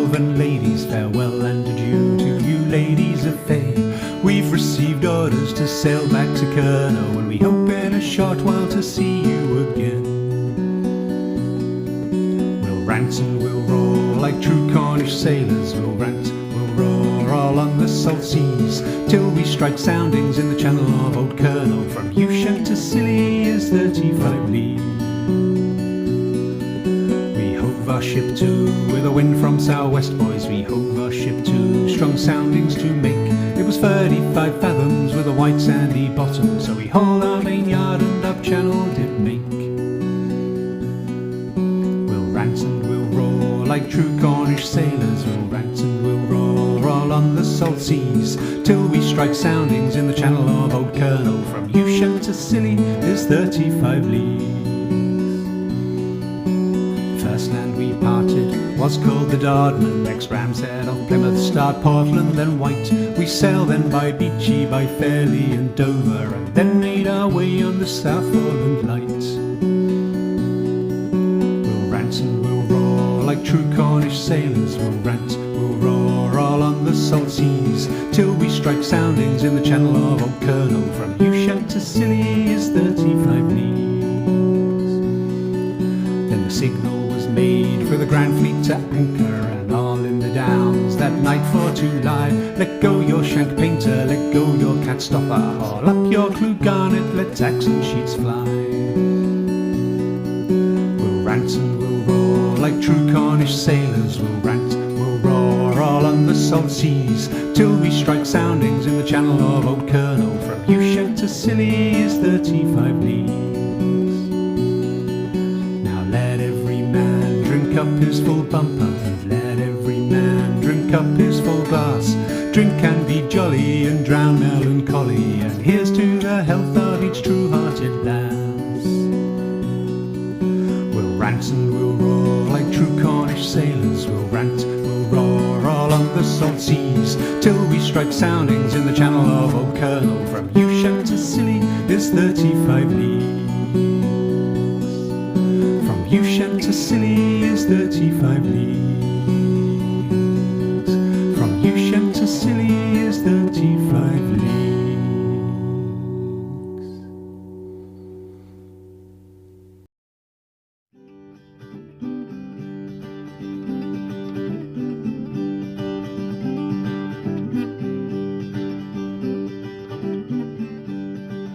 elven ladies, farewell and adieu to you ladies of Fae. We've received orders to sail back to Kurnow, and we hope in a short while to see you again. We'll rant and we'll roar like true Cornish sailors. We'll rant, we'll roar all on the salt seas, till we strike soundings in the channel of Old Kurnow. From Ushant to Scilly is 35 leagues. We hove our ship to with a wind from southwest, boys. We hove our ship to, strong soundings to make. It was 35 fathoms with a white sandy bottom, so we hauled our main yard and up channel did make. We'll rant and we'll roar like true Cornish sailors. We'll rant and we'll roar all on the salt seas, till we strike soundings in the channel of Old Kurnow. From Ushant to Scilly is 35 leagues. First land we parted was called the Dardman. Next Ramshead off Plymouth, start Portland, then White. We sailed then by Beachy, by Fairlie and Dover, and then made our way on the Southforeland Light. We'll rant and we'll roar like true Cornish sailors. We'll rant, we'll roar all on the salt seas, till we strike soundings in the channel of Old Kurnow. From Ushant to Scilly is 35 leagues. Then the signal was made for the Grand Fleet to anchor, and all in the Downs that night for to lie. Let go your shank painter, let go your cat stopper, haul up your clue garnet, let tacks and sheets fly. We'll rant and we'll roar like true Cornish sailors. We'll rant, we'll roar all on the salt seas, till we strike soundings in the channel of Old Kurnow. From Ushant to Scilly is 35 leagues. Now let every man drink up his full bumper, and let every man drink up his full glass. Drink and be jolly and drown melancholy, and here's to the health of each true-hearted lass. We'll rant and we'll roar like true Cornish sailors. We'll rant, we'll roar all on the salt seas, till we strike soundings in the channel of Old Kurnow. From Ushant to Scilly is 35 leagues. From Ushant to Scilly is 35 leagues.